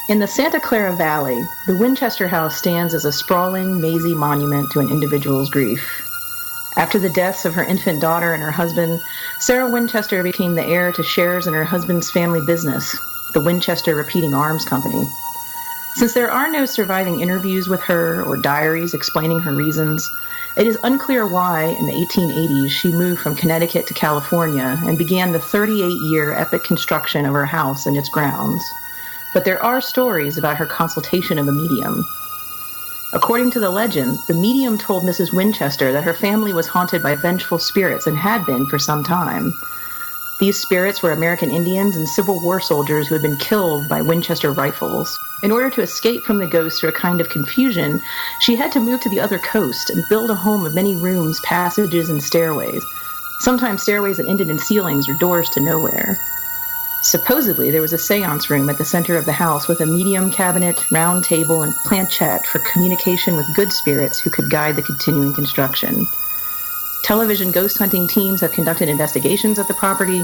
In the Santa Clara Valley, the Winchester House stands as a sprawling, mazy monument to an individual's grief. After the deaths of her infant daughter and her husband, Sarah Winchester became the heir to shares in her husband's family business, the Winchester Repeating Arms Company. Since there are no surviving interviews with her or diaries explaining her reasons, it is unclear why, in the 1880s, she moved from Connecticut to California and began the 38-year epic construction of her house and its grounds. But there are stories about her consultation of a medium. According to the legend, the medium told Mrs. Winchester that her family was haunted by vengeful spirits and had been for some time. These spirits were American Indians and Civil War soldiers who had been killed by Winchester rifles. In order to escape from the ghosts through a kind of confusion, she had to move to the other coast and build a home of many rooms, passages, and stairways, sometimes stairways that ended in ceilings or doors to nowhere. Supposedly, there was a seance room at the center of the house with a medium cabinet, round table, and planchette for communication with good spirits who could guide the continuing construction. Television ghost hunting teams have conducted investigations at the property,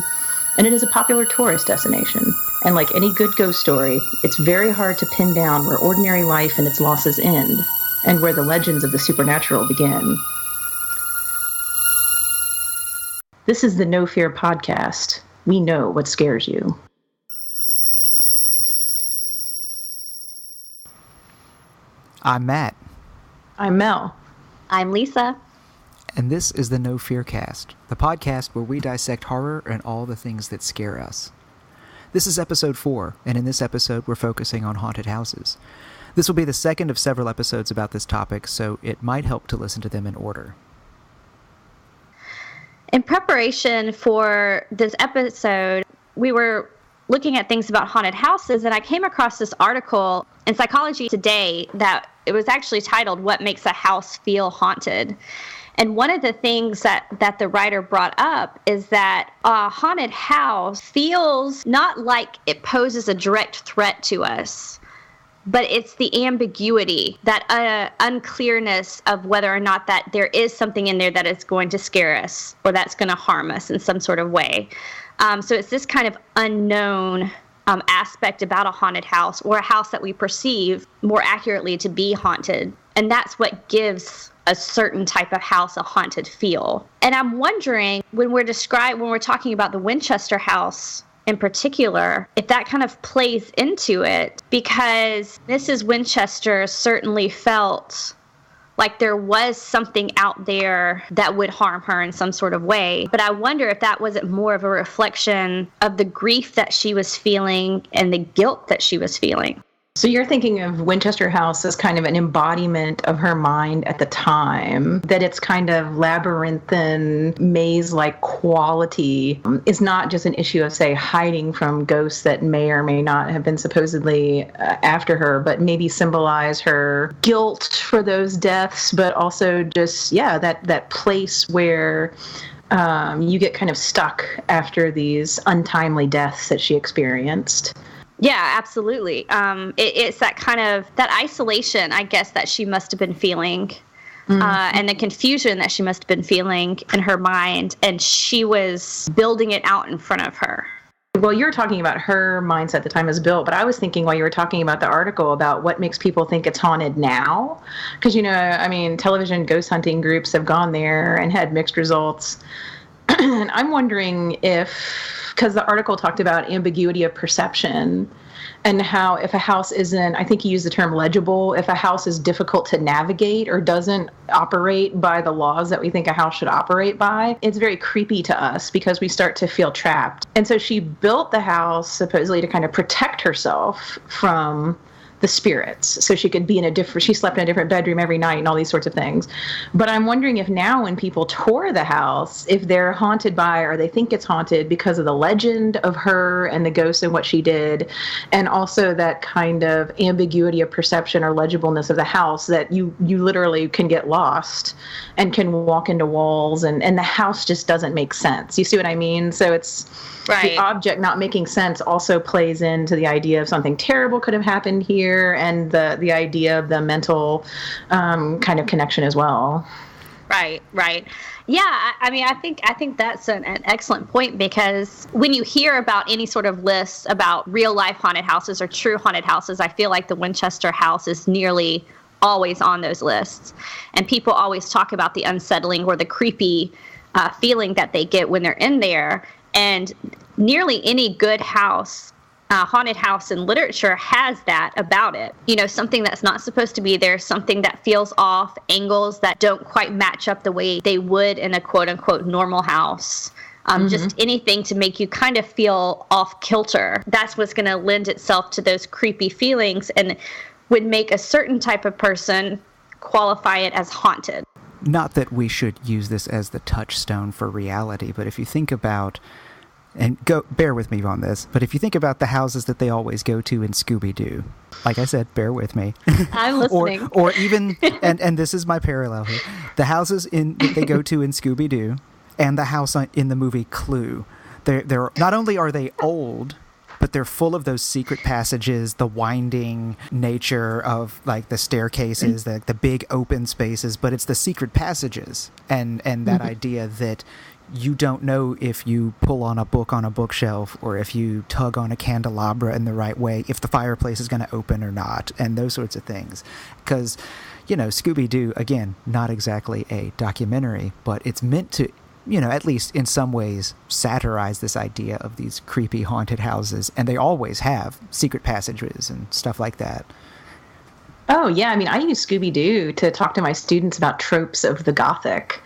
and it is a popular tourist destination. And like any good ghost story, it's very hard to pin down where ordinary life and its losses end, and where the legends of the supernatural begin. This is the No Fear Podcast. We know what scares you. I'm Matt. I'm Mel. I'm Lisa. And this is the No Fear Cast, the podcast where we dissect horror and all the things that scare us. This is episode 4, and in this episode we're focusing on haunted houses. This will be the second of several episodes about this topic, so it might help to listen to them in order. In preparation for this episode, we were looking at things about haunted houses, and I came across this article in Psychology Today that it was actually titled, "What Makes a House Feel Haunted?" And one of the things that the writer brought up is that a haunted house feels not like it poses a direct threat to us, but it's the ambiguity, that unclearness of whether or not that there is something in there that is going to scare us or that's going to harm us in some sort of way. So it's this kind of unknown aspect about a haunted house, or a house that we perceive more accurately to be haunted. And that's what gives a certain type of house a haunted feel. And I'm wondering, when we're talking about the Winchester house in particular, if that kind of plays into it, because Mrs. Winchester certainly felt like there was something out there that would harm her in some sort of way. But I wonder if that wasn't more of a reflection of the grief that she was feeling and the guilt that she was feeling. So you're thinking of Winchester House as kind of an embodiment of her mind at the time, that it's kind of labyrinthine, maze-like quality is not just an issue of, say, hiding from ghosts that may or may not have been supposedly after her, but maybe symbolize her guilt for those deaths, but also just, that place where you get kind of stuck after these untimely deaths that she experienced. Yeah, absolutely. It's that kind of, that isolation, I guess, that she must have been feeling, and the confusion that she must have been feeling in her mind, and she was building it out in front of her. Well, you're talking about her mindset at the time it was built, but I was thinking while you were talking about the article about what makes people think it's haunted now. Because, television ghost hunting groups have gone there and had mixed results. And I'm wondering because the article talked about ambiguity of perception and how if a house isn't, I think he used the term legible, if a house is difficult to navigate or doesn't operate by the laws that we think a house should operate by, it's very creepy to us because we start to feel trapped. And so she built the house supposedly to kind of protect herself from the spirits, so she could be she slept in a different bedroom every night and all these sorts of things. But I'm wondering if now when people tour the house, if they're haunted by, or they think it's haunted because of the legend of her and the ghost and what she did, and also that kind of ambiguity of perception or legibleness of the house, that you literally can get lost and can walk into walls and the house just doesn't make sense. You see what I mean? So it's right. The object not making sense also plays into the idea of something terrible could have happened here, and the idea of the mental kind of connection as well. Right, right. Yeah, I mean, I think that's an excellent point, because when you hear about any sort of lists about real life haunted houses or true haunted houses, I feel like the Winchester house is nearly always on those lists. And people always talk about the unsettling or the creepy feeling that they get when they're in there. And nearly any good house, haunted house in literature, has that about it. You know, something that's not supposed to be there, something that feels off, angles that don't quite match up the way they would in a quote unquote normal house. Just anything to make you kind of feel off kilter. That's what's going to lend itself to those creepy feelings and would make a certain type of person qualify it as haunted. Not that we should use this as the touchstone for reality, but if you think about, and bear with me on this, but if you think about the houses that they always go to in Scooby-Doo, like I said, bear with me. I'm listening. or even, and this is my parallel here, the houses that they go to in Scooby-Doo and the house in the movie Clue, they're not only are they old, but they're full of those secret passages, the winding nature of like the staircases, the big open spaces, but it's the secret passages and that idea that you don't know if you pull on a book on a bookshelf or if you tug on a candelabra in the right way, if the fireplace is going to open or not, and those sorts of things. Because, you know, Scooby-Doo, again, not exactly a documentary, but it's meant to, you know, at least in some ways, satirize this idea of these creepy haunted houses, and they always have secret passages and stuff like that. Oh, yeah. I mean, I use Scooby-Doo to talk to my students about tropes of the Gothic,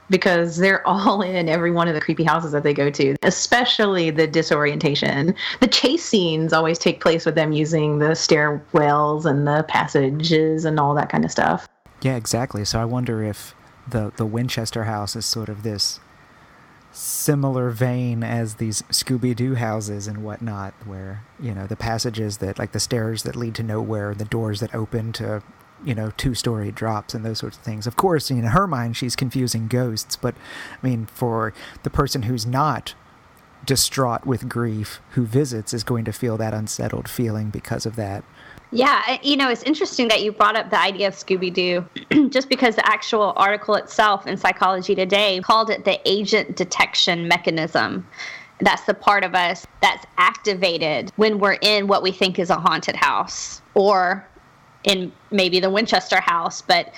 because they're all in every one of the creepy houses that they go to, especially the disorientation. The chase scenes always take place with them using the stairwells and the passages and all that kind of stuff. Yeah, exactly. So I wonder if the Winchester house is sort of this similar vein as these Scooby-Doo houses and whatnot, where, you know, the passages that, like the stairs that lead to nowhere, the doors that open to, you know, 2-story drops and those sorts of things. Of course, in her mind, she's confusing ghosts, but I mean, for the person who's not distraught with grief, who visits, is going to feel that unsettled feeling because of that. Yeah, you know, it's interesting that you brought up the idea of Scooby-Doo, just because the actual article itself in Psychology Today called it the agent detection mechanism. That's the part of us that's activated when we're in what we think is a haunted house, or in maybe the Winchester house. But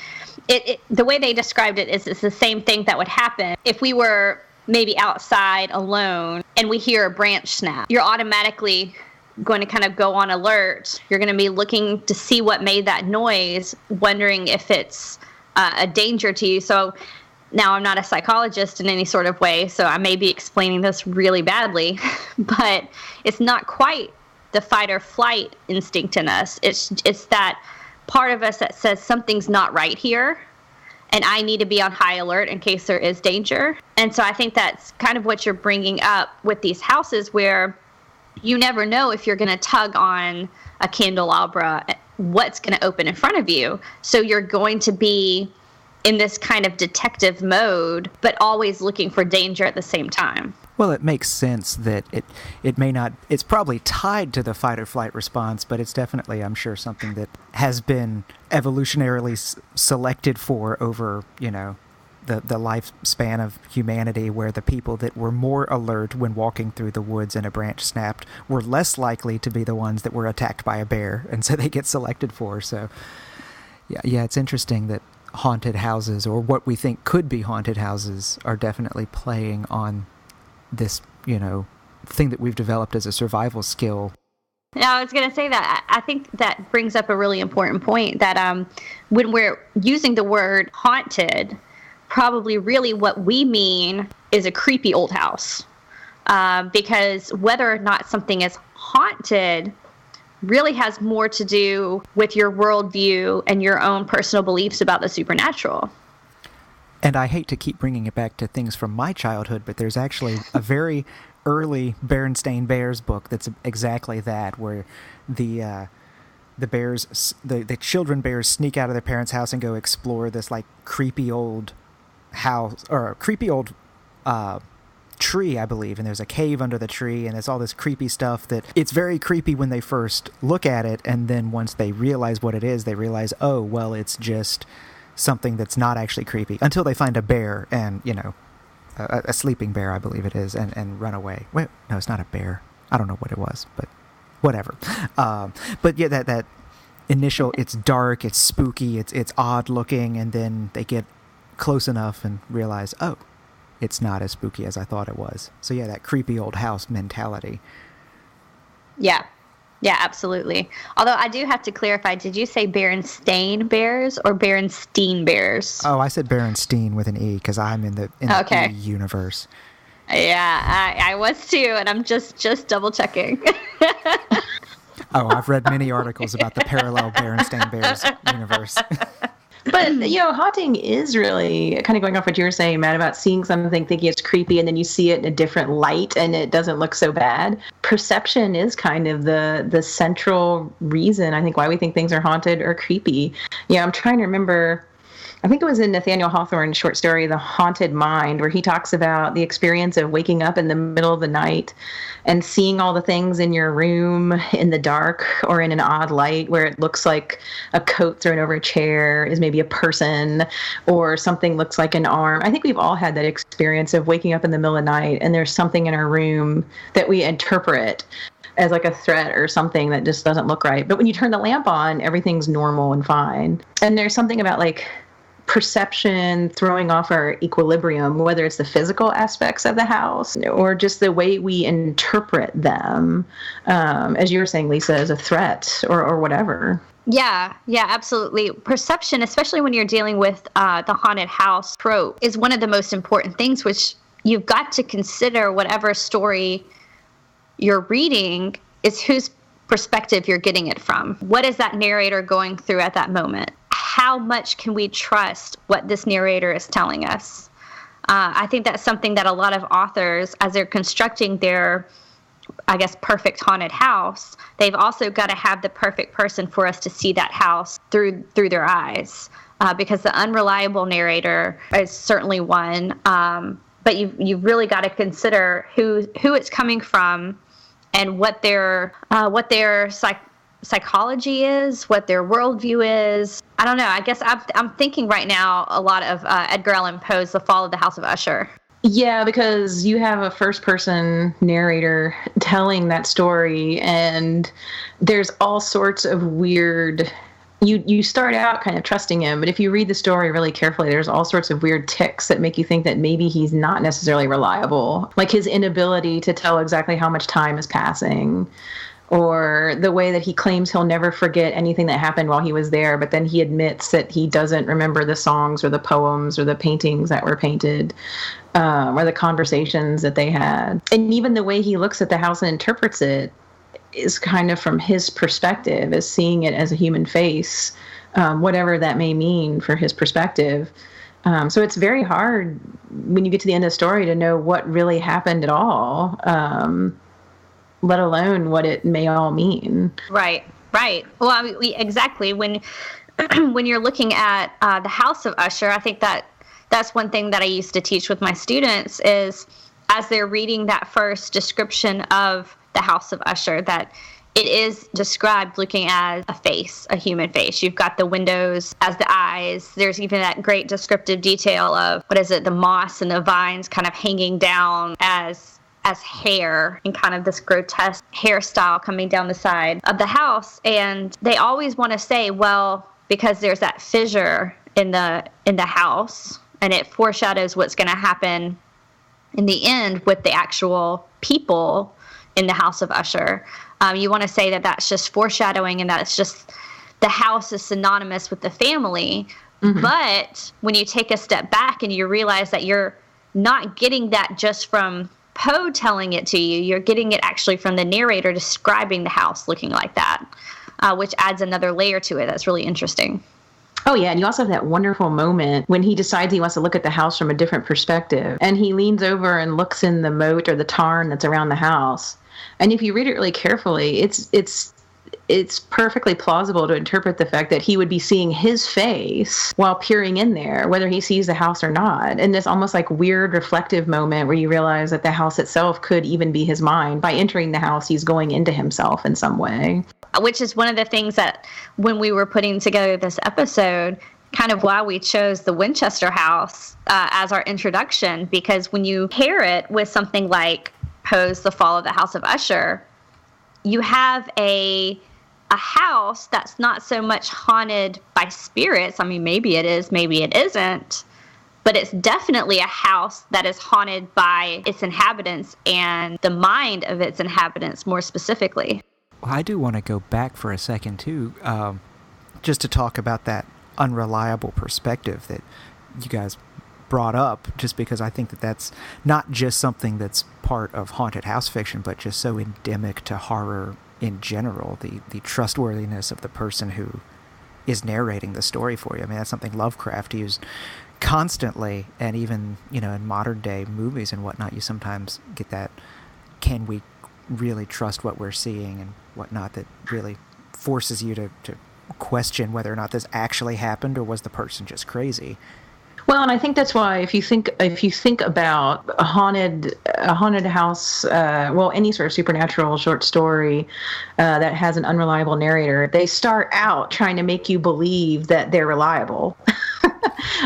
the way they described it is it's the same thing that would happen if we were maybe outside alone and we hear a branch snap. You're automatically going to kind of go on alert. You're going to be looking to see what made that noise, wondering if it's a danger to you. So now I'm not a psychologist in any sort of way, so I may be explaining this really badly, but it's not quite the fight or flight instinct in us. It's that part of us that says something's not right here, and I need to be on high alert in case there is danger. And so I think that's kind of what you're bringing up with these houses, where you never know if you're going to tug on a candelabra, what's going to open in front of you. So you're going to be in this kind of detective mode, but always looking for danger at the same time. Well, it makes sense that it may not, it's probably tied to the fight or flight response, but it's definitely, I'm sure, something that has been evolutionarily selected for over, you know, the lifespan of humanity, where the people that were more alert when walking through the woods and a branch snapped were less likely to be the ones that were attacked by a bear, and so they get selected for. So yeah, it's interesting that haunted houses, or what we think could be haunted houses, are definitely playing on this, you know, thing that we've developed as a survival skill. Now, I was going to say that I think that brings up a really important point, that when we're using the word haunted, probably really what we mean is a creepy old house, because whether or not something is haunted really has more to do with your worldview and your own personal beliefs about the supernatural. And I hate to keep bringing it back to things from my childhood, but there's actually a very early Berenstein Bears book that's exactly that, where the bears, the children bears, sneak out of their parents' house and go explore this like creepy old house, or a creepy old tree, I believe, and there's a cave under the tree, and it's all this creepy stuff that it's very creepy when they first look at it, and then once they realize what it is, they realize, oh, well, it's just something that's not actually creepy until they find a bear and, a sleeping bear, I believe it is, and run away. Wait, no, it's not a bear. I don't know what it was, but whatever. But yeah, that initial, it's dark, it's spooky, it's odd looking, and then they get close enough and realize, oh, it's not as spooky as I thought it was. So yeah, that creepy old house mentality. Yeah. Yeah, absolutely. Although I do have to clarify, did you say Berenstain Bears or Berenstein Bears? Oh, I said Berenstein with an E because I'm in the E universe. Yeah, I was too, and I'm just double checking. Oh, I've read many articles about the parallel Berenstein Bears universe. But, haunting is really kind of going off what you were saying, Matt, about seeing something, thinking it's creepy, and then you see it in a different light and it doesn't look so bad. Perception is kind of the central reason, I think, why we think things are haunted or creepy. I'm trying to remember, I think it was in Nathaniel Hawthorne's short story, The Haunted Mind, where he talks about the experience of waking up in the middle of the night and seeing all the things in your room in the dark or in an odd light where it looks like a coat thrown over a chair is maybe a person, or something looks like an arm. I think we've all had that experience of waking up in the middle of the night and there's something in our room that we interpret as like a threat or something that just doesn't look right. But when you turn the lamp on, everything's normal and fine. And there's something about like perception throwing off our equilibrium, whether it's the physical aspects of the house or just the way we interpret them, as you were saying, Lisa, as a threat or whatever. Yeah, absolutely. Perception, especially when you're dealing with the haunted house trope, is one of the most important things, which you've got to consider. Whatever story you're reading is whose perspective you're getting it from. What is that narrator going through at that moment? How much can we trust what this narrator is telling us? I think that's something that a lot of authors, as they're constructing their, I guess, perfect haunted house, they've also got to have the perfect person for us to see that house through their eyes. Because the unreliable narrator is certainly one, but you've really got to consider who it's coming from and what their psychology is, what their worldview is. I don't know. I guess I'm thinking right now a lot of Edgar Allan Poe's The Fall of the House of Usher. Yeah, because you have a first-person narrator telling that story, and there's all sorts of weird... You start out kind of trusting him, but if you read the story really carefully, there's all sorts of weird tics that make you think that maybe he's not necessarily reliable, like his inability to tell exactly how much time is passing, or the way that he claims he'll never forget anything that happened while he was there, but then he admits that he doesn't remember the songs or the poems or the paintings that were painted, or the conversations that they had. And even the way he looks at the house and interprets it is kind of from his perspective, as seeing it as a human face, whatever that may mean for his perspective. So it's very hard when you get to the end of the story to know what really happened at all, let alone what it may all mean. Right. Well, I mean, exactly. When you're looking at the House of Usher, I think that's one thing that I used to teach with my students is, as they're reading that first description of the House of Usher, that it is described looking at a face, a human face. You've got the windows as the eyes. There's even that great descriptive detail of, the moss and the vines kind of hanging down as hair, and kind of this grotesque hairstyle coming down the side of the house. And they always want to say, well, because there's that fissure in the house, and it foreshadows what's going to happen in the end with the actual people in the House of Usher. You want to say that that's just foreshadowing, and that it's just the house is synonymous with the family. Mm-hmm. But when you take a step back and you realize that you're not getting that just from Poe telling it to you, you're getting it actually from the narrator describing the house looking like that, which adds another layer to it. That's really interesting. Oh, yeah. And you also have that wonderful moment when he decides he wants to look at the house from a different perspective. And he leans over and looks in the moat or the tarn that's around the house. And if you read it really carefully, it's perfectly plausible to interpret the fact that he would be seeing his face while peering in there, whether he sees the house or not. And this almost like weird reflective moment where you realize that the house itself could even be his mind. By entering the house, he's going into himself in some way. Which is one of the things that when we were putting together this episode, kind of why we chose the Winchester house as our introduction, because when you pair it with something like Poe's The Fall of the House of Usher, you have a house that's not so much haunted by spirits. I mean, maybe it is, maybe it isn't, but it's definitely a house that is haunted by its inhabitants and the mind of its inhabitants more specifically. Well, I do want to go back for a second, too, just to talk about that unreliable perspective that you guys brought up, just because I think that that's not just something that's part of haunted house fiction, but just so endemic to horror in general, the trustworthiness of the person who is narrating the story for you. I mean, that's something Lovecraft used constantly, and even, in modern day movies and whatnot, you sometimes get that, can we really trust what we're seeing and whatnot, that really forces you to question whether or not this actually happened or was the person just crazy. Well, and I think that's why if you think about a haunted house, any sort of supernatural short story that has an unreliable narrator, they start out trying to make you believe that they're reliable.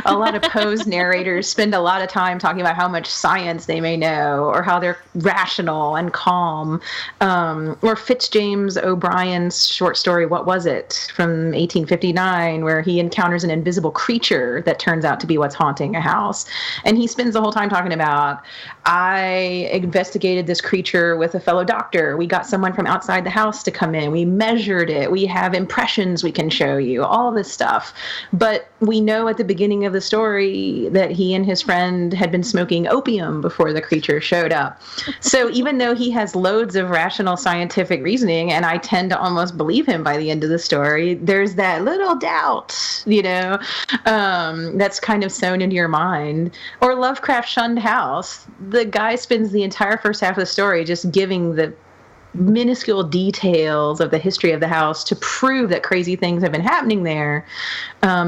A lot of Poe's narrators spend a lot of time talking about how much science they may know, or how they're rational and calm. Or Fitzjames O'Brien's short story, What Was It?, from 1859, where he encounters an invisible creature that turns out to be what's haunting a house. And he spends the whole time talking about, I investigated this creature with a fellow doctor. We got someone from outside the house to come in. We measured it. We have impressions we can show you, all this stuff. But we know at the beginning of the story that he and his friend had been smoking opium before the creature showed up. So even though he has loads of rational scientific reasoning, and I tend to almost believe him by the end of the story, there's that little doubt, that's kind of sewn into your mind. Or Lovecraft's Shunned House. The guy spends the entire first half of the story just giving the minuscule details of the history of the house to prove that crazy things have been happening there,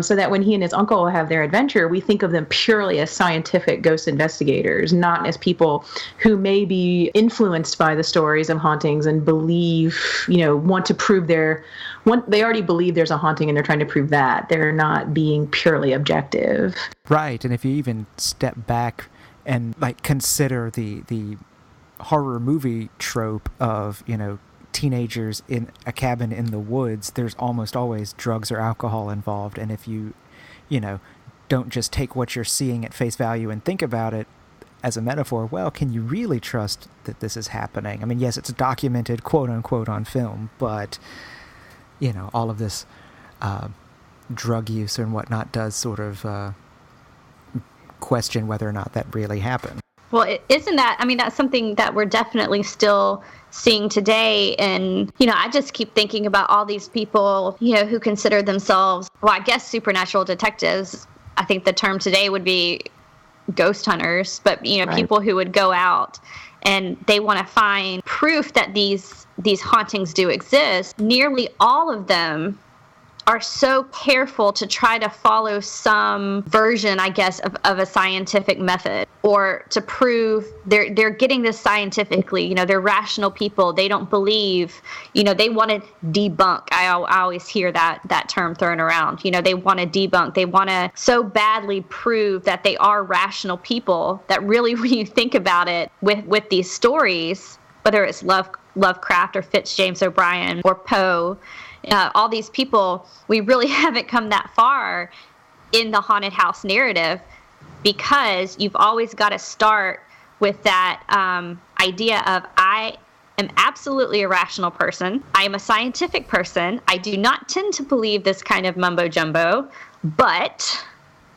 so that when he and his uncle have their adventure, we think of them purely as scientific ghost investigators, not as people who may be influenced by the stories of hauntings and believe, want to prove they already believe there's a haunting and they're trying to prove that. They're not being purely objective. Right, and if you even step back and consider the horror movie trope of, teenagers in a cabin in the woods, there's almost always drugs or alcohol involved. And if you don't just take what you're seeing at face value and think about it as a metaphor, well, can you really trust that this is happening? I mean, yes, it's documented, quote unquote, on film, but, all of this drug use and whatnot does sort of question whether or not that really happened. Well, isn't that, that's something that we're definitely still seeing today. And, I just keep thinking about all these people, who consider themselves, I guess supernatural detectives. I think the term today would be ghost hunters, but, right. People who would go out and they want to find proof that these hauntings do exist. Nearly all of them are so careful to try to follow some version, I guess, of a scientific method, or to prove they're getting this scientifically. They're rational people. They don't believe, they want to debunk. I always hear that term thrown around. They want to debunk. They want to so badly prove that they are rational people that really, when you think about it, with these stories, whether it's Lovecraft or Fitzjames O'Brien or Poe, all these people, we really haven't come that far in the haunted house narrative, because you've always got to start with that idea of, I am absolutely a rational person. I am a scientific person. I do not tend to believe this kind of mumbo jumbo, but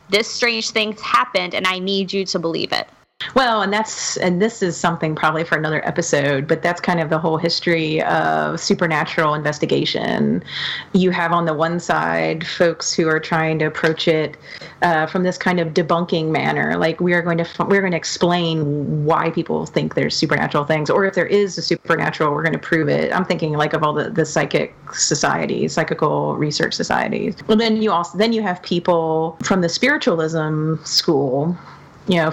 this strange thing's happened and I need you to believe it. Well, and this is something probably for another episode, but that's kind of the whole history of supernatural investigation. You have on the one side folks who are trying to approach it from this kind of debunking manner, like we're going to explain why people think there's supernatural things, or if there is a supernatural, we're going to prove it. I'm thinking of all the psychic societies, psychical research societies. Well, then you have people from the spiritualism school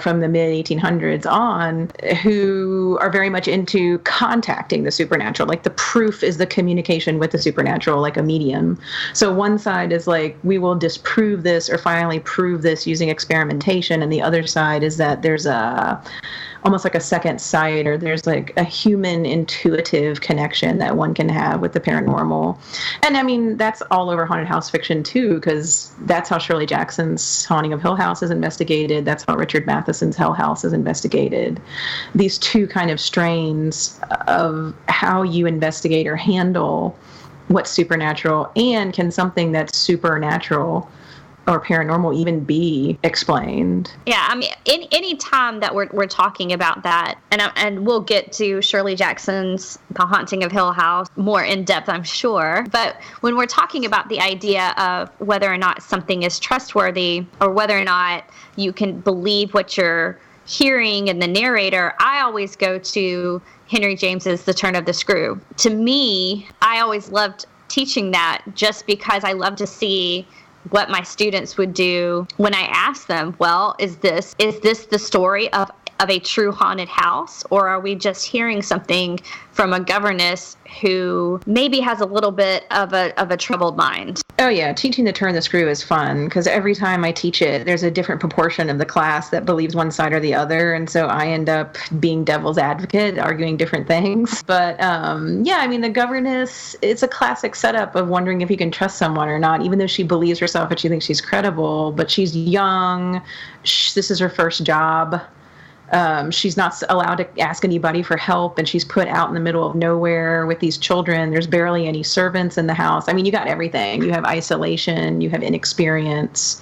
from the mid 1800s on, who are very much into contacting the supernatural. Like the proof is the communication with the supernatural, like a medium. So one side is like, we will disprove this or finally prove this using experimentation. And the other side is that there's almost like a second sight, or there's like a human intuitive connection that one can have with the paranormal. And I mean, that's all over haunted house fiction too, because that's how Shirley Jackson's Haunting of Hill House is investigated. That's how Richard Matheson's Hell House is investigated. These two kind of strains of how you investigate or handle what's supernatural, and can something that's supernatural or paranormal even be explained? Yeah, I mean, any time that we're talking about that, and we'll get to Shirley Jackson's The Haunting of Hill House more in depth, I'm sure. But when we're talking about the idea of whether or not something is trustworthy, or whether or not you can believe what you're hearing in the narrator, I always go to Henry James's The Turn of the Screw. To me, I always loved teaching that, just because I love to see what my students would do when I ask them, well, is this the story of a true haunted house, or are we just hearing something from a governess who maybe has a little bit of a troubled mind? Oh yeah, teaching The Turn the Screw is fun, because every time I teach it, there's a different proportion of the class that believes one side or the other, and so I end up being devil's advocate, arguing different things. But yeah, I mean, the governess, it's a classic setup of wondering if you can trust someone or not, even though she believes herself and she thinks she's credible, but she's young, this is her first job. She's not allowed to ask anybody for help, and she's put out in the middle of nowhere with these children. There's barely any servants in the house. I mean, you got everything. You have isolation, you have inexperience,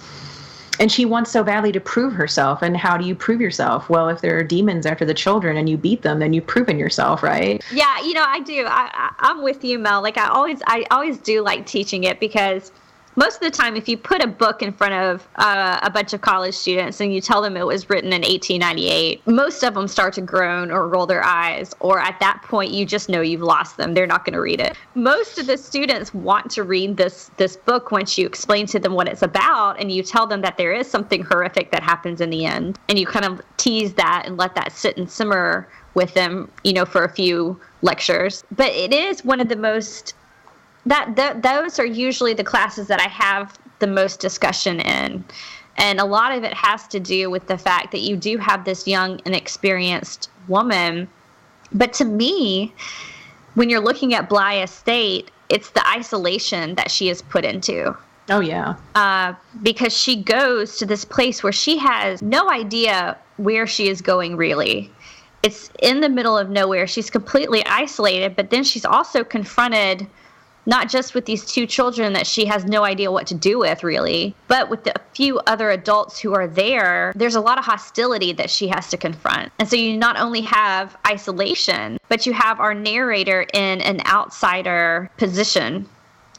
and she wants so badly to prove herself. And how do you prove yourself? Well, if there are demons after the children and you beat them, then you've proven yourself, right? Yeah, I do. I'm with you, Mel. Like I always do like teaching it, because most of the time, if you put a book in front of a bunch of college students and you tell them it was written in 1898, most of them start to groan or roll their eyes, or at that point, you just know you've lost them. They're not going to read it. Most of the students want to read this book once you explain to them what it's about, and you tell them that there is something horrific that happens in the end, and you kind of tease that and let that sit and simmer with them, for a few lectures. But it is one of the most... those are usually the classes that I have the most discussion in. And a lot of it has to do with the fact that you do have this young, inexperienced woman. But to me, when you're looking at Bly Estate, it's the isolation that she is put into. Oh, yeah. Because she goes to this place where she has no idea where she is going, really. It's in the middle of nowhere. She's completely isolated, but then she's also confronted not just with these two children that she has no idea what to do with, really, but with the few other adults who are there. There's a lot of hostility that she has to confront. And so you not only have isolation, but you have our narrator in an outsider position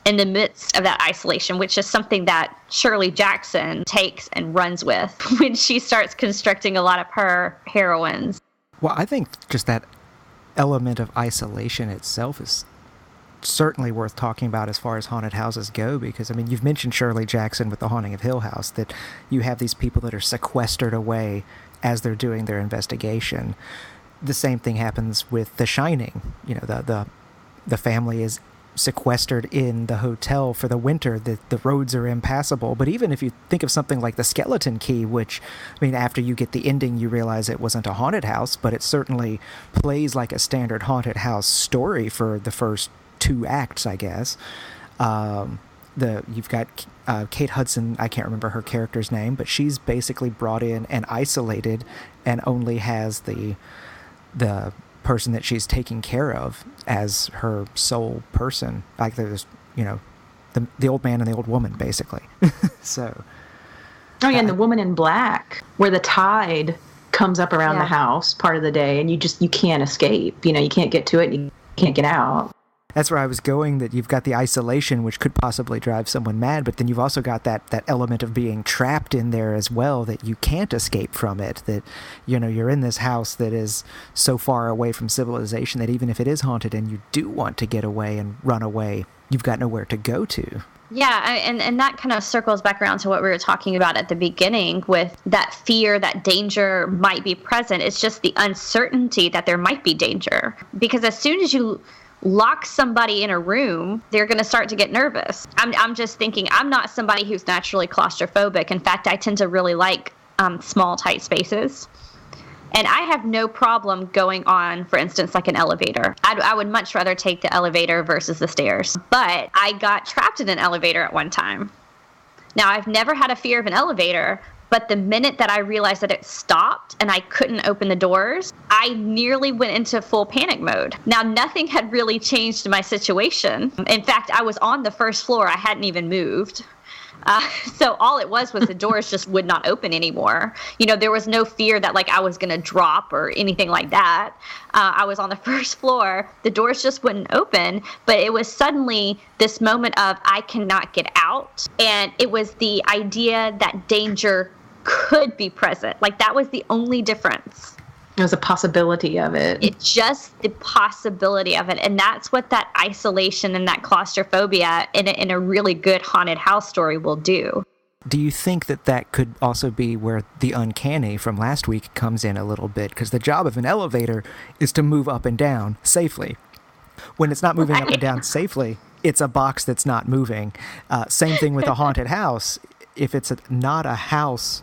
in the midst of that isolation, which is something that Shirley Jackson takes and runs with when she starts constructing a lot of her heroines. Well, I think just that element of isolation itself is certainly worth talking about as far as haunted houses go, because, I mean, you've mentioned Shirley Jackson with The Haunting of Hill House, that you have these people that are sequestered away as they're doing their investigation. The same thing happens with The Shining. The family is sequestered in the hotel for the winter. The roads are impassable. But even if you think of something like The Skeleton Key, which, I mean, after you get the ending, you realize it wasn't a haunted house, but it certainly plays like a standard haunted house story for the first 2 acts, I guess. You've got Kate Hudson, I can't remember her character's name, but she's basically brought in and isolated and only has the person that she's taking care of as her sole person. Like there's, the old man and the old woman, basically. So. Oh yeah, and the woman in black, where the tide comes up around the house part of the day, and you can't escape. You can't get to it, and you can't get out. That's where I was going, that you've got the isolation, which could possibly drive someone mad, but then you've also got that element of being trapped in there as well, that you can't escape from it, that, you're in this house that is so far away from civilization that even if it is haunted and you do want to get away and run away, you've got nowhere to go to. Yeah, and that kind of circles back around to what we were talking about at the beginning with that fear that danger might be present. It's just the uncertainty that there might be danger. Because as soon as you lock somebody in a room, they're going to start to get nervous. I'm just thinking, I'm not somebody who's naturally claustrophobic. In fact, I tend to really like small, tight spaces. And I have no problem going on, for instance, like an elevator. I would much rather take the elevator versus the stairs. But I got trapped in an elevator at one time. Now, I've never had a fear of an elevator, but the minute that I realized that it stopped and I couldn't open the doors, I nearly went into full panic mode. Now, nothing had really changed my situation. In fact, I was on the first floor. I hadn't even moved. So all it was the doors just would not open anymore. You know, there was no fear that like I was going to drop or anything like that. I was on the first floor. The doors just wouldn't open. But it was suddenly this moment of I cannot get out. And it was the idea that danger could be present. Like that was the only difference. It was a possibility of it. It's just the possibility of it. And that's what that isolation and that claustrophobia in a really good haunted house story will do. Do you think that could also be where the uncanny from last week comes in a little bit? Because the job of an elevator is to move up and down safely. When it's not moving up and down safely, it's a box that's not moving. Same thing with a haunted house. If it's not a house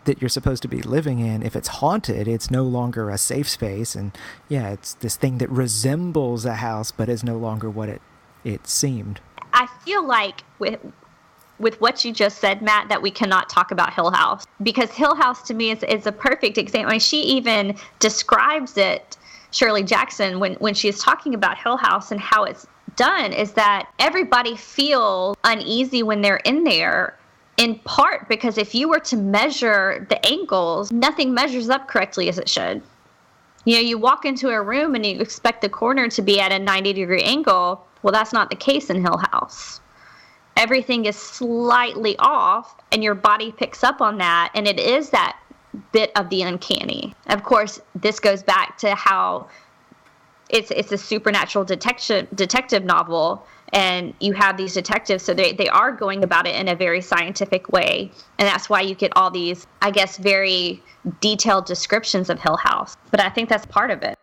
that you're supposed to be living in, if it's haunted, it's no longer a safe space. And yeah, it's this thing that resembles a house, but is no longer what it seemed. I feel like with what you just said, Matt, that we cannot talk about Hill House, because Hill House to me is a perfect example. I mean, she even describes it, Shirley Jackson, when she's talking about Hill House and how it's done, is that everybody feels uneasy when they're in there. In part because if you were to measure the angles, nothing measures up correctly as it should. You know, you walk into a room and you expect the corner to be at a 90-degree angle. Well, that's not the case in Hill House. Everything is slightly off, and your body picks up on that, and it is that bit of the uncanny. Of course, this goes back to how it's a supernatural detective novel, and you have these detectives, so they are going about it in a very scientific way. And that's why you get all these, I guess, very detailed descriptions of Hill House. But I think that's part of it.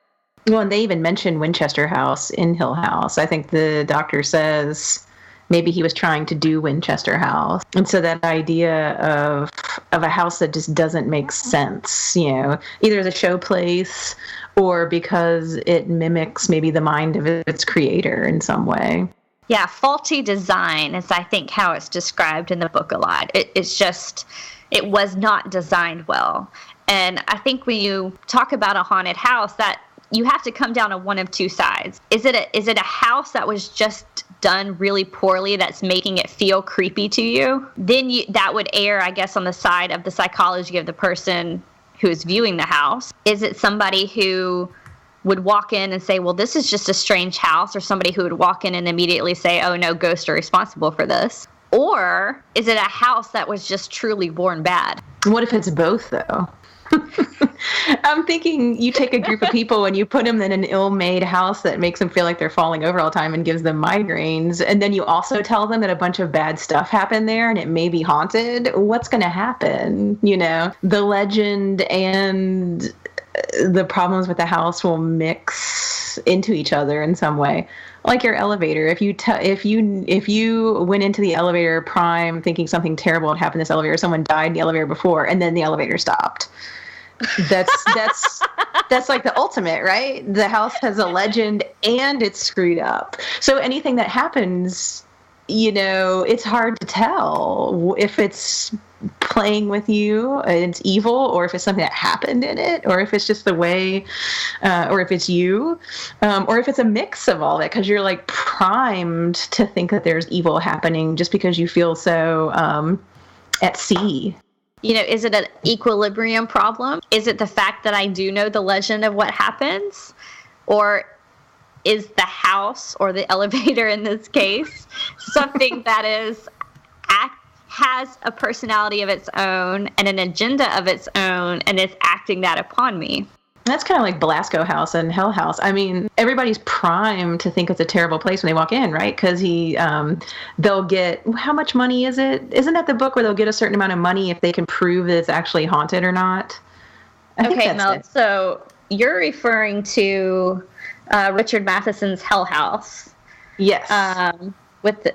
Well, and they even mention Winchester House in Hill House. I think the doctor says maybe he was trying to do Winchester House. And so that idea of a house that just doesn't make sense, you know, either as a show place or because it mimics maybe the mind of its creator in some way. Yeah, faulty design is, I think, how it's described in the book a lot. It's just, it was not designed well. And I think when you talk about a haunted house, that you have to come down on one of two sides. Is it a house that was just done really poorly that's making it feel creepy to you? Then that would err, I guess, on the side of the psychology of the person who is viewing the house. Is it somebody who would walk in and say, well, this is just a strange house, or somebody who would walk in and immediately say, oh, no, ghosts are responsible for this? Or is it a house that was just truly born bad? What if it's both, though? I'm thinking you take a group of people and you put them in an ill-made house that makes them feel like they're falling over all the time and gives them migraines, and then you also tell them that a bunch of bad stuff happened there and it may be haunted. What's going to happen? You know, the legend and the problems with the house will mix into each other in some way. Like your elevator, if you went into the elevator prime thinking something terrible had happened in this elevator, someone died in the elevator before, and then the elevator stopped. That's like the ultimate, right? The house has a legend and it's screwed up. So anything that happens, you know, it's hard to tell if it's playing with you and it's evil, or if it's something that happened in it, or if it's just the way, or if it's you, or if it's a mix of all that, because you're like primed to think that there's evil happening just because you feel so at sea. You know, is it an equilibrium problem? Is it the fact that I do know the legend of what happens? Or is the house, or the elevator in this case, something that has a personality of its own and an agenda of its own and is acting that upon me? That's kind of like Belasco House and Hell House. I mean, everybody's primed to think it's a terrible place when they walk in, right? Because they'll get, how much money is it? Isn't that the book where they'll get a certain amount of money if they can prove that it's actually haunted or not? I think that's Mel. it. So you're referring to Richard Matheson's Hell House. Yes.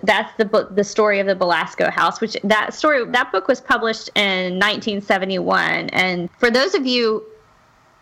That's the book, the story of the Belasco House, which that book was published in 1971. And for those of you,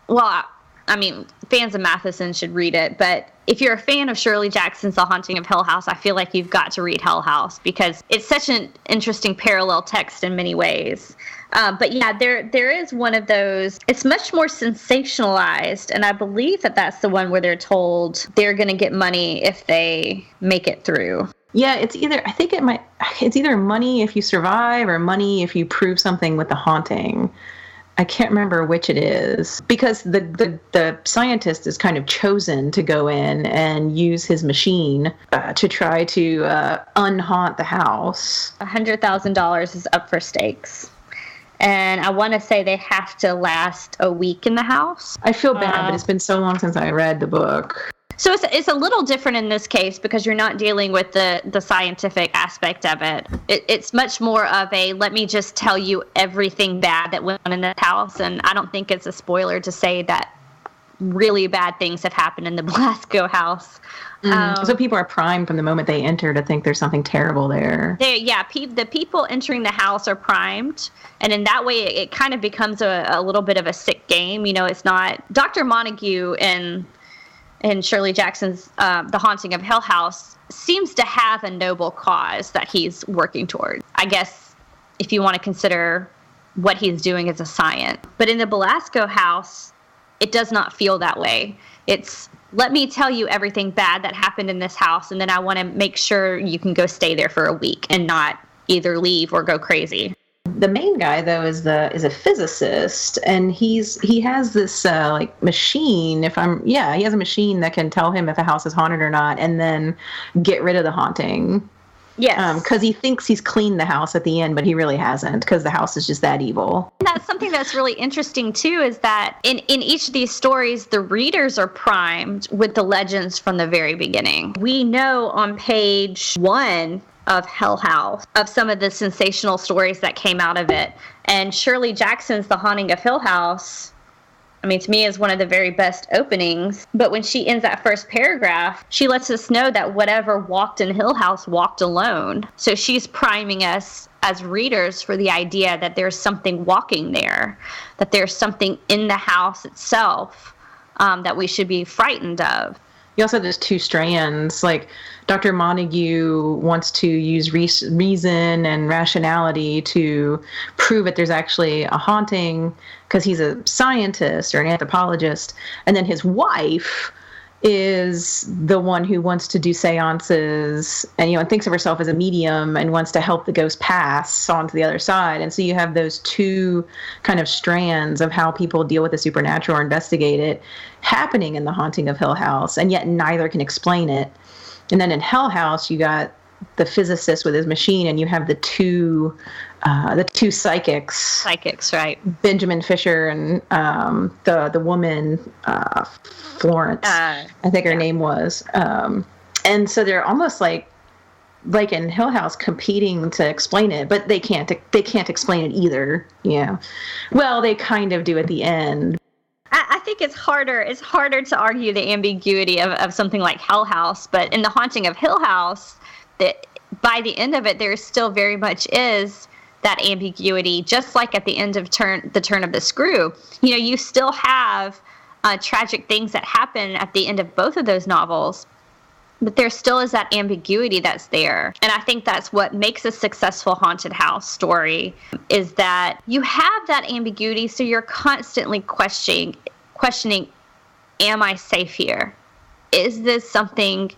well, I mean, fans of Matheson should read it, but if you're a fan of Shirley Jackson's The Haunting of Hill House, I feel like you've got to read Hell House because it's such an interesting parallel text in many ways. But yeah, there is one of those. It's much more sensationalized, and I believe that's the one where they're told they're going to get money if they make it through. Yeah, it's either money if you survive or money if you prove something with the haunting. I can't remember which it is because the scientist is kind of chosen to go in and use his machine to try to unhaunt the house. $100,000 is up for stakes. And I want to say they have to last a week in the house. I feel bad, but it's been so long since I read the book. So it's a little different in this case because you're not dealing with the scientific aspect of it. It's much more of a, let me just tell you everything bad that went on in this house. And I don't think it's a spoiler to say that really bad things have happened in the Belasco house. So people are primed from the moment they enter to think there's something terrible there. The people entering the house are primed. And in that way, it kind of becomes a little bit of a sick game. You know, it's not Dr. Montague in Shirley Jackson's The Haunting of Hill House seems to have a noble cause that he's working toward. I guess if you want to consider what he's doing as a science. But in the Belasco house, it does not feel that way. It's, let me tell you everything bad that happened in this house, and then I want to make sure you can go stay there for a week and not either leave or go crazy. The main guy, though, is a physicist, and he has this machine. He has a machine that can tell him if a house is haunted or not, and then get rid of the haunting. Yes, because he thinks he's cleaned the house at the end, but he really hasn't, because the house is just that evil. And that's something that's really interesting too, is that in each of these stories, the readers are primed with the legends from the very beginning. We know on page 1 of Hell House of some of the sensational stories that came out of it. And Shirley Jackson's The Haunting of Hill House, I mean, to me, is one of the very best openings. But when she ends that first paragraph, she lets us know that whatever walked in Hill House walked alone. So she's priming us as readers for the idea that there's something walking there, that there's something in the house itself that we should be frightened of. You also have those two strands, like Dr. Montague wants to use reason and rationality to prove that there's actually a haunting because he's a scientist or an anthropologist. And then his wife is the one who wants to do seances and, thinks of herself as a medium and wants to help the ghost pass on to the other side. And so you have those two kind of strands of how people deal with the supernatural or investigate it happening in The Haunting of Hill House, and yet neither can explain it. And then in Hell House, you got the physicist with his machine, and you have the two psychics. Psychics, right? Benjamin Fisher and the woman Florence, I think her name was. And so they're almost like in Hill House competing to explain it, but they can't explain it either. Yeah. Well, they kind of do at the end. I think it's harder to argue the ambiguity of something like Hell House, but in The Haunting of Hill House, by the end of it, there still very much is that ambiguity, just like at the end of the turn of the screw. You still have tragic things that happen at the end of both of those novels, but there still is that ambiguity that's there. And I think that's what makes a successful haunted house story, is that you have that ambiguity, so you're constantly questioning, am I safe here? Is this something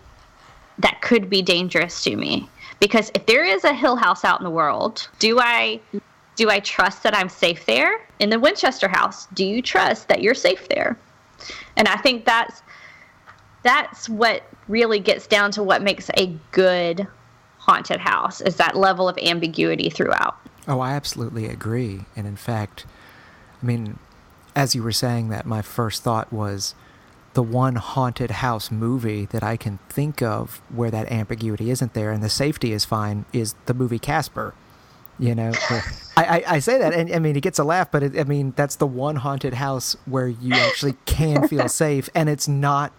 that could be dangerous to me? Because if there is a Hill House out in the world, do I trust that I'm safe there? In the Winchester house, do you trust that you're safe there? And I think that's what really gets down to what makes a good haunted house, is that level of ambiguity throughout. Oh, I absolutely agree. And in fact, I mean, As you were saying that, my first thought was the one haunted house movie that I can think of where that ambiguity isn't there and the safety is fine is the movie Casper. You know, I say that, and I mean, it gets a laugh, but that's the one haunted house where you actually can feel safe, and it's not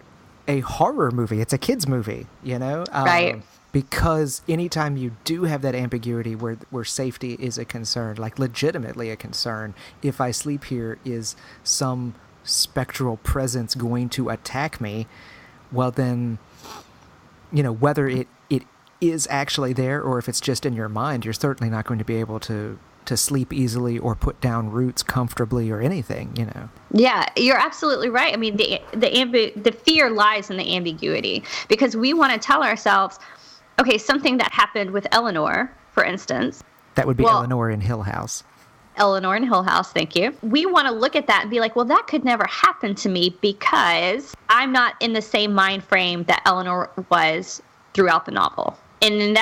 a horror movie, it's a kid's movie, you know? Right. Because anytime you do have that ambiguity where safety is a concern, like legitimately a concern, if I sleep here, is some spectral presence going to attack me? Well, then, you know, whether it is actually there or if it's just in your mind, you're certainly not going to be able to sleep easily or put down roots comfortably or anything, you know. Yeah, you're absolutely right. I mean, the fear lies in the ambiguity, because we want to tell ourselves, okay, something that happened with Eleanor, for instance. That would be Eleanor in Hill House. Eleanor in Hill House, thank you. We want to look at that and be like, well, that could never happen to me because I'm not in the same mind frame that Eleanor was throughout the novel. And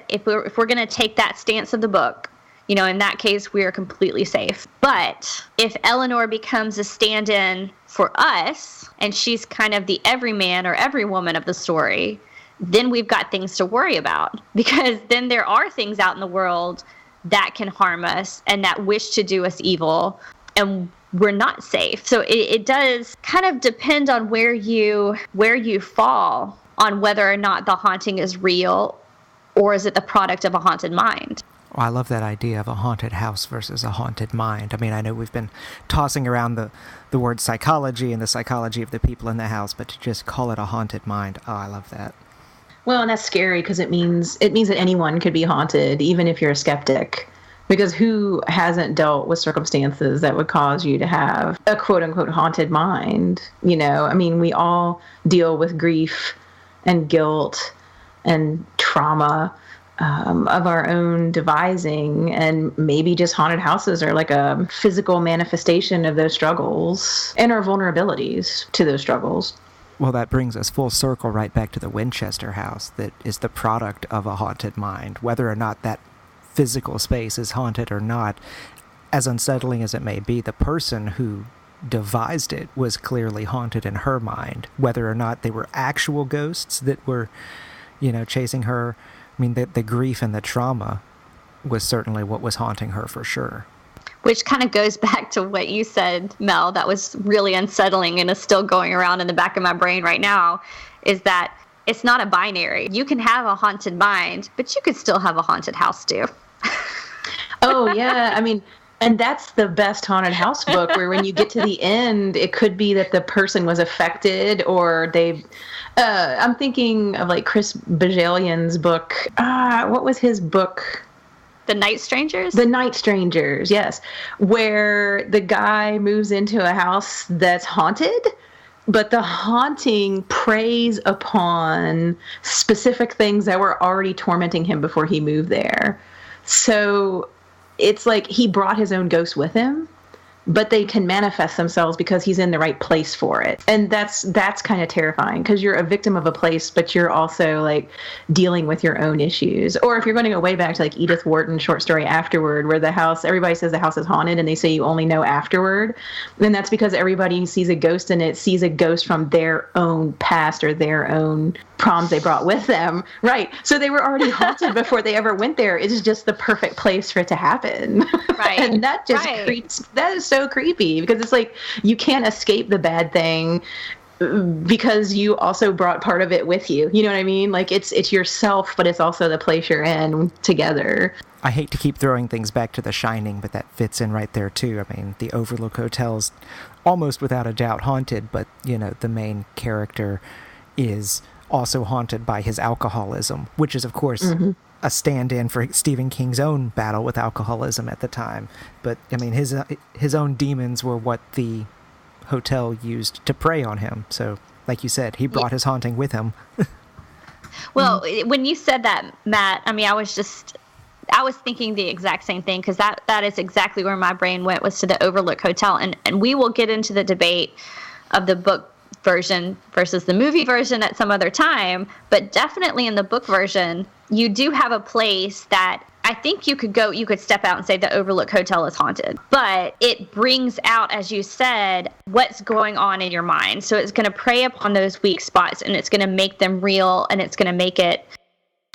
if we're going to take that stance of the book, you know, in that case, we are completely safe. But if Eleanor becomes a stand-in for us, and she's kind of the everyman or every woman of the story, then we've got things to worry about, because then there are things out in the world that can harm us and that wish to do us evil, and we're not safe. So it does kind of depend on where you fall on whether or not the haunting is real or is it the product of a haunted mind. Oh, I love that idea of a haunted house versus a haunted mind. I mean, I know we've been tossing around the word psychology and the psychology of the people in the house, but to just call it a haunted mind, oh, I love that. Well, and that's scary because it means that anyone could be haunted, even if you're a skeptic. Because who hasn't dealt with circumstances that would cause you to have a quote-unquote haunted mind? You know, I mean, we all deal with grief and guilt and trauma of our own devising, and maybe just haunted houses are like a physical manifestation of those struggles and our vulnerabilities to those struggles. Well, that brings us full circle right back to the Winchester house that is the product of a haunted mind. Whether or not that physical space is haunted or not, as unsettling as it may be, the person who devised it was clearly haunted in her mind. Whether or not they were actual ghosts that were, you know, chasing her, I mean, the grief and the trauma was certainly what was haunting her for sure. Which kind of goes back to what you said, Mel, that was really unsettling and is still going around in the back of my brain right now, is that it's not a binary. You can have a haunted mind, but you could still have a haunted house too. Oh, yeah. I mean, and that's the best haunted house book, where when you get to the end, it could be that the person was affected or they... I'm thinking of like Chris Bajalian's book. What was his book? The Night Strangers? The Night Strangers, yes. Where the guy moves into a house that's haunted, but the haunting preys upon specific things that were already tormenting him before he moved there. So it's like he brought his own ghost with him, but they can manifest themselves because he's in the right place for it. And that's kind of terrifying, because you're a victim of a place, but you're also like dealing with your own issues. Or if you're going to go way back to like Edith Wharton's short story Afterward, where everybody says the house is haunted and they say you only know afterward. Then that's because everybody sees a ghost in it, sees a ghost from their own past or their own problems they brought with them. Right. So they were already haunted before they ever went there. It is just the perfect place for it to happen. Right. And that just creeps. That is so creepy, because it's like you can't escape the bad thing because you also brought part of it with you. You know what I mean? Like it's yourself, but it's also the place you're in together. I hate to keep throwing things back to The Shining, but that fits in right there too. I mean, the Overlook Hotel's almost without a doubt haunted, but you know, the main character is also haunted by his alcoholism, which is of course a stand-in for Stephen King's own battle with alcoholism at the time. But I mean, his own demons were what the hotel used to prey on him. So like you said, he brought his haunting with him. Well, when you said that, Matt, I mean, I was thinking the exact same thing, because that is exactly where my brain went, was to the Overlook Hotel. And we will get into the debate of the book version versus the movie version at some other time, but definitely in the book version, you do have a place that I think you could step out and say the Overlook Hotel is haunted, but it brings out, as you said, what's going on in your mind. So it's going to prey upon those weak spots, and it's going to make them real, and it's going to make it,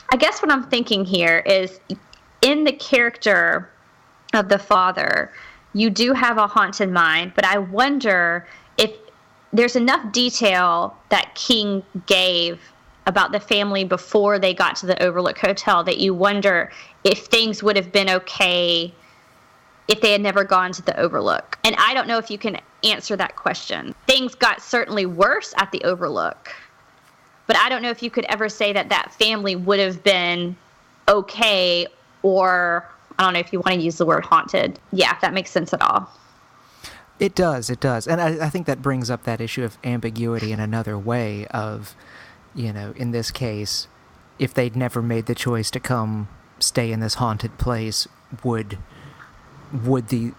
I guess what I'm thinking here is, in the character of the father, you do have a haunted mind, but I wonder if there's enough detail that King gave about the family before they got to the Overlook Hotel that you wonder if things would have been okay if they had never gone to the Overlook. And I don't know if you can answer that question. Things got certainly worse at the Overlook, but I don't know if you could ever say that that family would have been okay, or I don't know if you want to use the word haunted. Yeah, if that makes sense at all. It does. And I think that brings up that issue of ambiguity in another way of, in this case, if they'd never made the choice to come stay in this haunted place, would the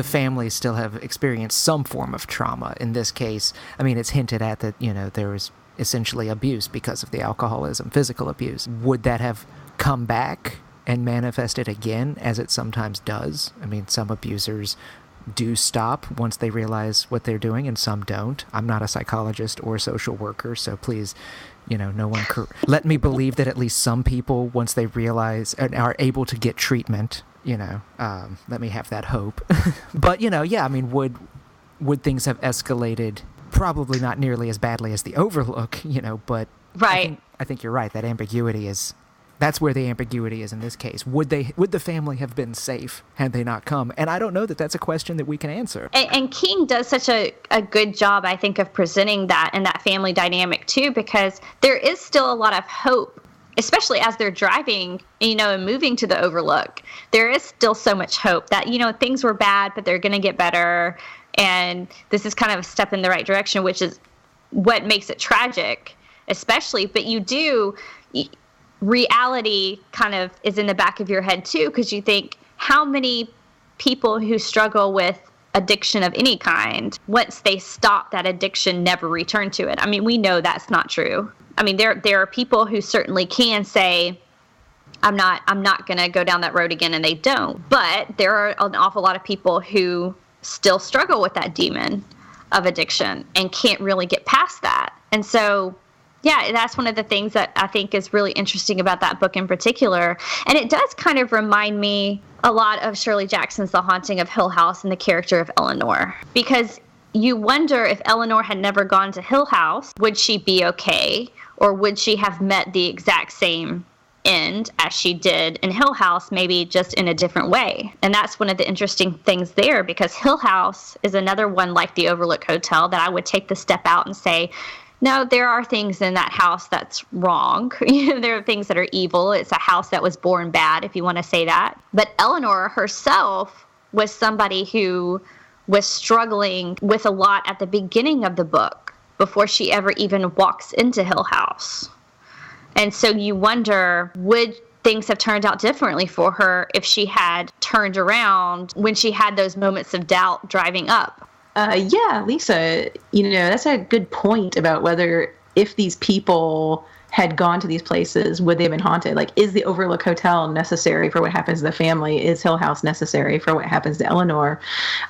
family still have experienced some form of trauma? In this case, I mean, it's hinted at that, there was essentially abuse because of the alcoholism, physical abuse. Would that have come back and manifested again, as it sometimes does? I mean, some abusers do stop once they realize what they're doing, and some don't. I'm not a psychologist or a social worker, so please, no one let me believe that at least some people, once they realize and are able to get treatment, let me have that hope. But, I mean, would things have escalated? Probably not nearly as badly as the Overlook, but right. I think you're right. That ambiguity that's where the ambiguity is in this case. Would the family have been safe had they not come? And I don't know that that's a question that we can answer. And King does such a good job, I think, of presenting that and that family dynamic too, because there is still a lot of hope, especially as they're driving, and moving to the Overlook. There is still so much hope that, things were bad, but they're going to get better. And this is kind of a step in the right direction, which is what makes it tragic, especially. But reality kind of is in the back of your head too, because you think, how many people who struggle with addiction of any kind, once they stop that addiction, never return to it? I mean, we know that's not true. I mean, there are people who certainly can say, I'm not going to go down that road again, and they don't. But there are an awful lot of people who still struggle with that demon of addiction and can't really get past that. And so, yeah, that's one of the things that I think is really interesting about that book in particular. And it does kind of remind me a lot of Shirley Jackson's The Haunting of Hill House and the character of Eleanor. Because you wonder, if Eleanor had never gone to Hill House, would she be okay? Or would she have met the exact same end as she did in Hill House, maybe just in a different way? And that's one of the interesting things there, because Hill House is another one like the Overlook Hotel that I would take the step out and say, no, there are things in that house that's wrong. There are things that are evil. It's a house that was born bad, if you want to say that. But Eleanor herself was somebody who was struggling with a lot at the beginning of the book, before she ever even walks into Hill House. And so you wonder, would things have turned out differently for her if she had turned around when she had those moments of doubt driving up? Yeah, Lisa, that's a good point about whether, if these people had gone to these places, would they have been haunted? Like, is the Overlook Hotel necessary for what happens to the family? Is Hill House necessary for what happens to Eleanor?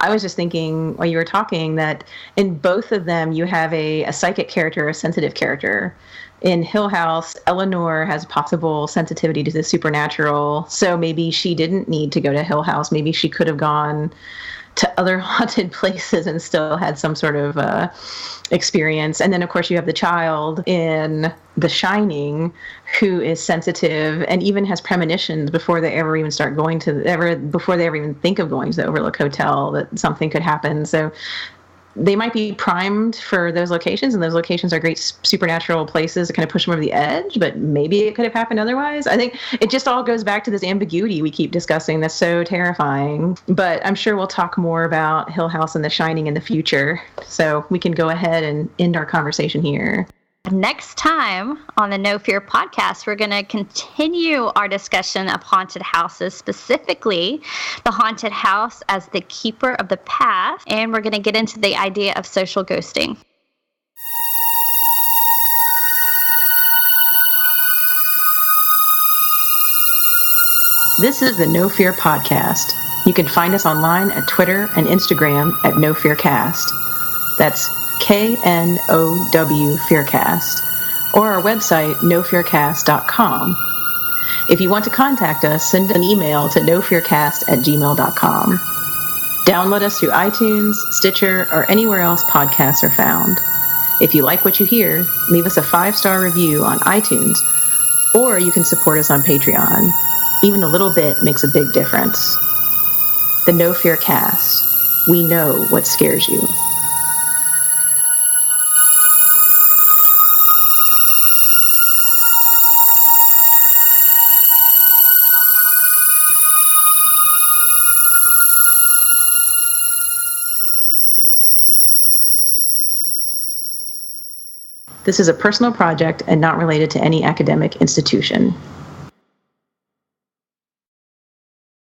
I was just thinking while you were talking that in both of them, you have a psychic character, a sensitive character. In Hill House, Eleanor has possible sensitivity to the supernatural, so maybe she didn't need to go to Hill House. Maybe she could have gone to other haunted places and still had some sort of experience. And then, of course, you have the child in The Shining who is sensitive and even has premonitions before they ever even before they ever even think of going to the Overlook Hotel, that something could happen. So they might be primed for those locations, and those locations are great supernatural places to kind of push them over the edge, but maybe it could have happened otherwise. I think it just all goes back to this ambiguity we keep discussing that's so terrifying. But I'm sure we'll talk more about Hill House and The Shining in the future, so we can go ahead and end our conversation here. Next time on the No Fear podcast, we're going to continue our discussion of haunted houses, specifically the haunted house as the keeper of the past, and we're going to get into the idea of social ghosting. This is the No Fear Podcast. You can find us online at Twitter and Instagram at No Fear Cast. That's KNOW Fearcast. Or our website, nofearcast.com. If you want to contact us, send an email to nofearcast@gmail.com. Download us through iTunes, Stitcher, or anywhere else podcasts are found. If you like what you hear, leave us a 5-star review on iTunes, or you can support us on Patreon. Even a little bit makes a big difference. The No Fear Cast. We know what scares you. This is a personal project and not related to any academic institution.